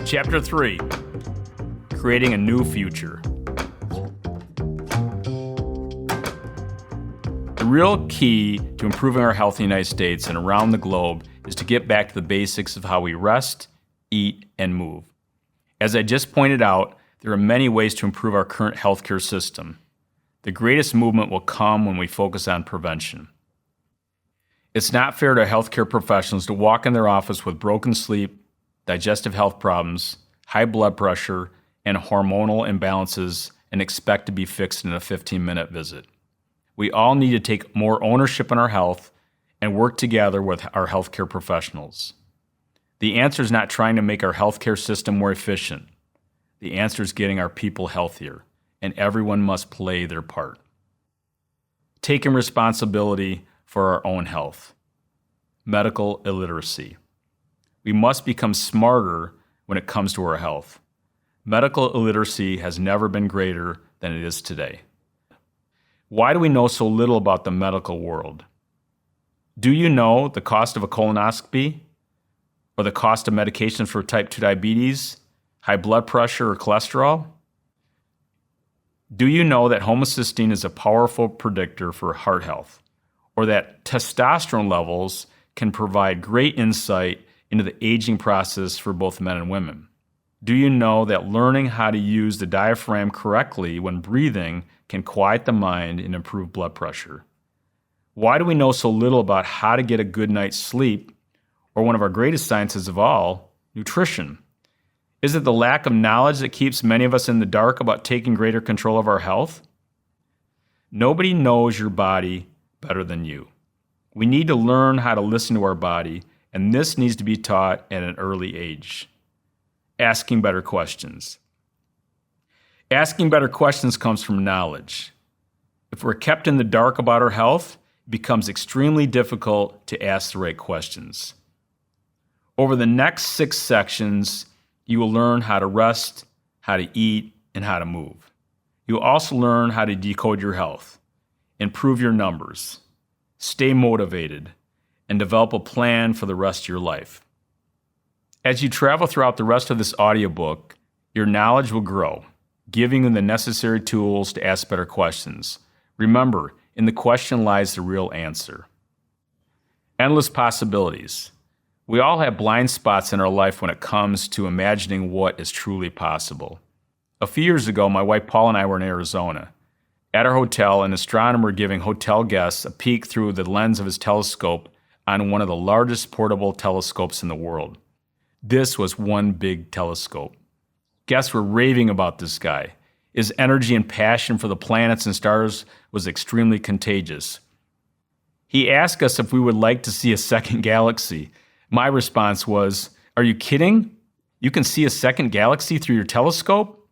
Chapter 3, Creating a New Future. The real key to improving our health in the United States and around the globe is to get back to the basics of how we rest, eat, and move. As I just pointed out, there are many ways to improve our current healthcare system. The greatest movement will come when we focus on prevention. It's not fair to healthcare professionals to walk in their office with broken sleep, digestive health problems, high blood pressure, and hormonal imbalances and expect to be fixed in a 15-minute visit. We all need to take more ownership in our health and work together with our healthcare professionals. The answer is not trying to make our healthcare system more efficient. The answer is getting our people healthier, and everyone must play their part. Taking responsibility for our own health. Medical illiteracy. We must become smarter when it comes to our health. Medical illiteracy has never been greater than it is today. Why do we know so little about the medical world? Do you know the cost of a colonoscopy? Or the cost of medication for type 2 diabetes, high blood pressure, or cholesterol? Do you know that homocysteine is a powerful predictor for heart health? Or that testosterone levels can provide great insight into the aging process for both men and women? Do you know that learning how to use the diaphragm correctly when breathing can quiet the mind and improve blood pressure? Why do we know so little about how to get a good night's sleep, or one of our greatest sciences of all, nutrition? Is it the lack of knowledge that keeps many of us in the dark about taking greater control of our health? Nobody knows your body better than you. We need to learn how to listen to our body, and this needs to be taught at an early age. Asking better questions. Asking better questions comes from knowledge. If we're kept in the dark about our health, it becomes extremely difficult to ask the right questions. Over the next 6 sections, you will learn how to rest, how to eat, and how to move. You will also learn how to decode your health, improve your numbers, stay motivated, and develop a plan for the rest of your life. As you travel throughout the rest of this audiobook, your knowledge will grow, giving you the necessary tools to ask better questions. Remember, in the question lies the real answer. Endless possibilities. We all have blind spots in our life when it comes to imagining what is truly possible. A few years ago, my wife Paul and I were in Arizona. At our hotel, an astronomer giving hotel guests a peek through the lens of his telescope on one of the largest portable telescopes in the world. This was one big telescope. Guests were raving about this guy. His energy and passion for the planets and stars was extremely contagious. He asked us if we would like to see a second galaxy. My response was, "Are you kidding? You can see a second galaxy through your telescope?"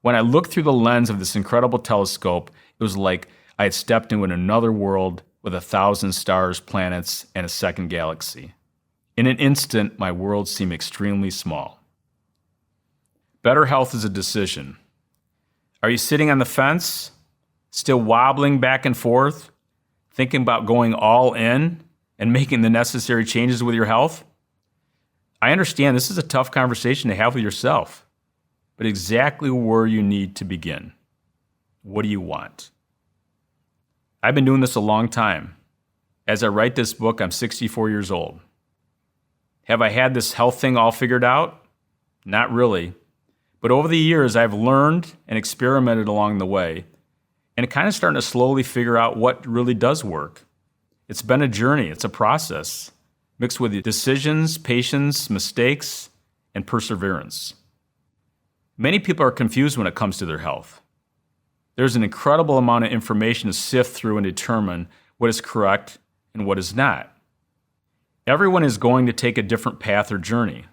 When I looked through the lens of this incredible telescope, it was like I had stepped into another world with 1,000 stars, planets, and a second galaxy. In an instant, my world seemed extremely small. Better health is a decision. Are you sitting on the fence, still wobbling back and forth, thinking about going all in and making the necessary changes with your health? I understand this is a tough conversation to have with yourself, but exactly where you need to begin. What do you want? I've been doing this a long time. As I write this book, I'm 64 years old. Have I had this health thing all figured out? Not really. But over the years, I've learned and experimented along the way, and kind of starting to slowly figure out what really does work. It's been a journey. It's a process, mixed with decisions, patience, mistakes, and perseverance. Many people are confused when it comes to their health. There's an incredible amount of information to sift through and determine what is correct and what is not. Everyone is going to take a different path or journey.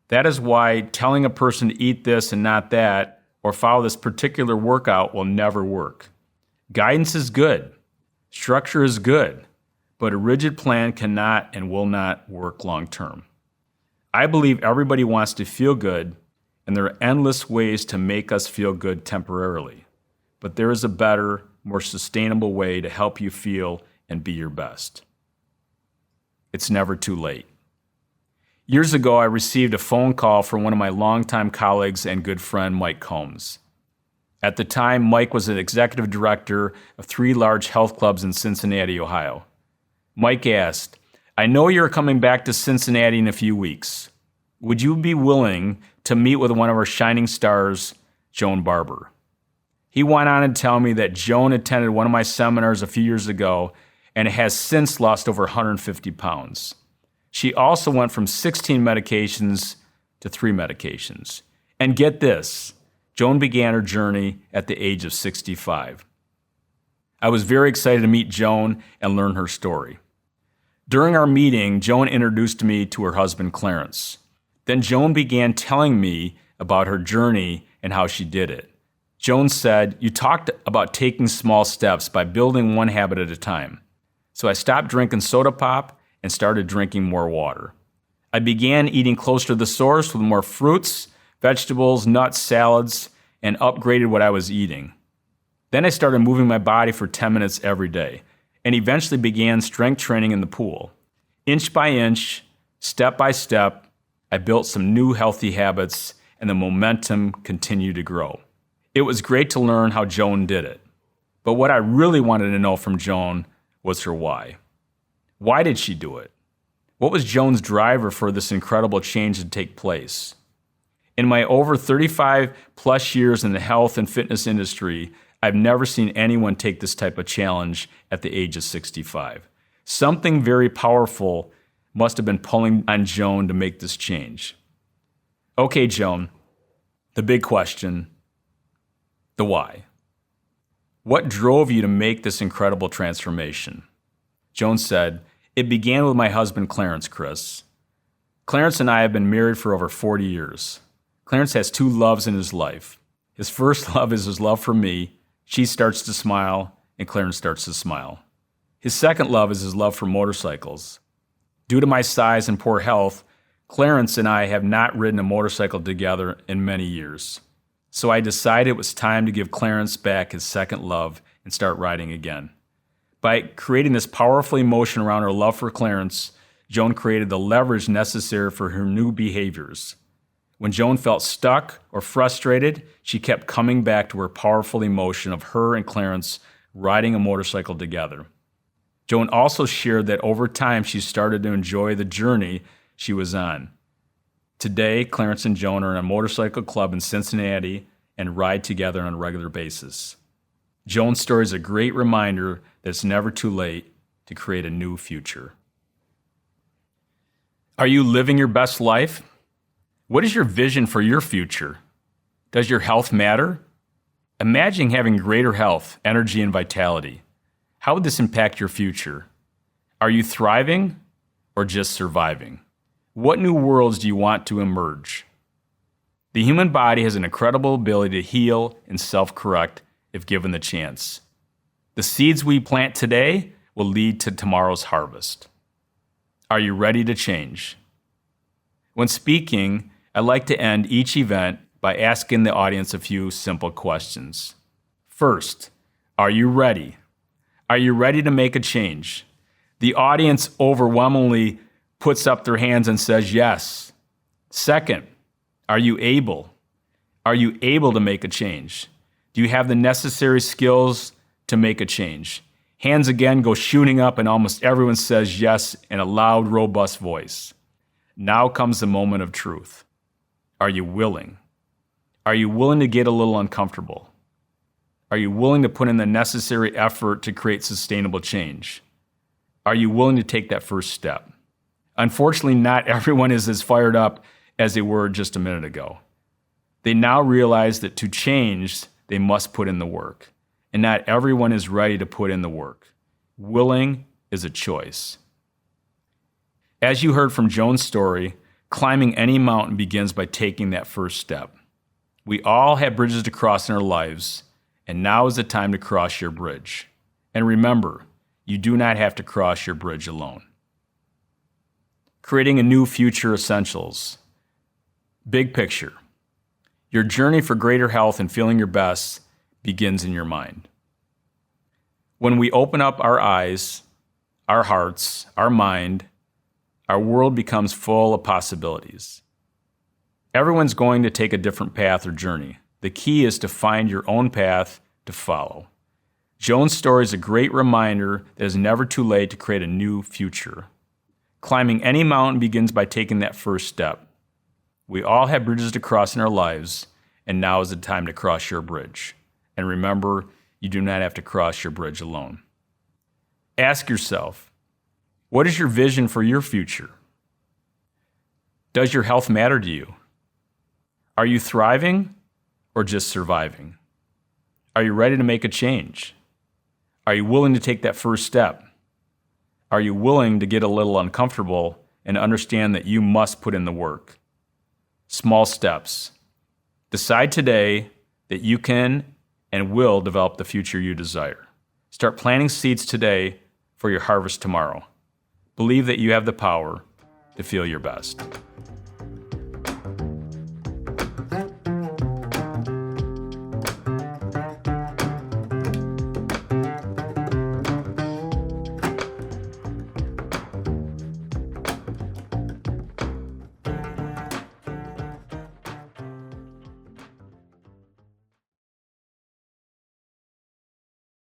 That is why telling a person to eat this and not that, or follow this particular workout, will never work. Guidance is good. Structure is good. But a rigid plan cannot and will not work long term. I believe everybody wants to feel good, and there are endless ways to make us feel good temporarily. But there is a better, more sustainable way to help you feel and be your best. It's never too late. Years ago, I received a phone call from one of my longtime colleagues and good friend, Mike Combs. At the time, Mike was an executive director of 3 large health clubs in Cincinnati, Ohio. Mike asked, "I know you're coming back to Cincinnati in a few weeks. Would you be willing to meet with one of our shining stars, Joan Barber?" He went on to tell me that Joan attended one of my seminars a few years ago and has since lost over 150 pounds. She also went from 16 medications to 3 medications. And get this, Joan began her journey at the age of 65. I was very excited to meet Joan and learn her story. During our meeting, Joan introduced me to her husband, Clarence. Then Joan began telling me about her journey and how she did it. Joan said, "You talked about taking small steps by building one habit at a time. So I stopped drinking soda pop and started drinking more water. I began eating closer to the source with more fruits, vegetables, nuts, salads, and upgraded what I was eating. Then I started moving my body for 10 minutes every day and eventually began strength training in the pool. Inch by inch, step by step, I built some new healthy habits and the momentum continued to grow." It was great to learn how Joan did it. But what I really wanted to know from Joan was her why. Why did she do it? What was Joan's driver for this incredible change to take place? In my over 35 plus years in the health and fitness industry, I've never seen anyone take this type of challenge at the age of 65. Something very powerful must have been pulling on Joan to make this change. Okay, Joan, the big question, the why. What drove you to make this incredible transformation? Joan said, "It began with my husband, Clarence, Chris. Clarence and I have been married for over 40 years. Clarence has 2 loves in his life. His first love is his love for me. She starts to smile, and Clarence starts to smile. His second love is his love for motorcycles. Due to my size and poor health, Clarence and I have not ridden a motorcycle together in many years. So I decided it was time to give Clarence back his second love and start riding again. By creating this powerful emotion around her love for Clarence, Joan created the leverage necessary for her new behaviors. When Joan felt stuck or frustrated, she kept coming back to her powerful emotion of her and Clarence riding a motorcycle together. Joan also shared that over time she started to enjoy the journey she was on. Today, Clarence and Joan are in a motorcycle club in Cincinnati and ride together on a regular basis. Joan's story is a great reminder that it's never too late to create a new future. Are you living your best life? What is your vision for your future? Does your health matter? Imagine having greater health, energy, and vitality. How would this impact your future? Are you thriving or just surviving? What new worlds do you want to emerge? The human body has an incredible ability to heal and self-correct if given the chance. The seeds we plant today will lead to tomorrow's harvest. Are you ready to change? When speaking, I like to end each event by asking the audience a few simple questions. First, are you ready? Are you ready to make a change? The audience overwhelmingly puts up their hands and says yes. Second, are you able? Are you able to make a change? Do you have the necessary skills to make a change? Hands again go shooting up and almost everyone says yes in a loud, robust voice. Now comes the moment of truth. Are you willing? Are you willing to get a little uncomfortable? Are you willing to put in the necessary effort to create sustainable change? Are you willing to take that first step? Unfortunately, not everyone is as fired up as they were just a minute ago. They now realize that to change, they must put in the work. And not everyone is ready to put in the work. Willing is a choice. As you heard from Joan's story, climbing any mountain begins by taking that first step. We all have bridges to cross in our lives, and now is the time to cross your bridge. And remember, you do not have to cross your bridge alone. Creating a new future essentials. Big picture. Your journey for greater health and feeling your best begins in your mind. When we open up our eyes, our hearts, our mind, our world becomes full of possibilities. Everyone's going to take a different path or journey. The key is to find your own path to follow. Joan's story is a great reminder that it's never too late to create a new future. Climbing any mountain begins by taking that first step. We all have bridges to cross in our lives, and now is the time to cross your bridge. And remember, you do not have to cross your bridge alone. Ask yourself, what is your vision for your future? Does your health matter to you? Are you thriving or just surviving? Are you ready to make a change? Are you willing to take that first step? Are you willing to get a little uncomfortable and understand that you must put in the work? Small steps. Decide today that you can and will develop the future you desire. Start planting seeds today for your harvest tomorrow. Believe that you have the power to feel your best.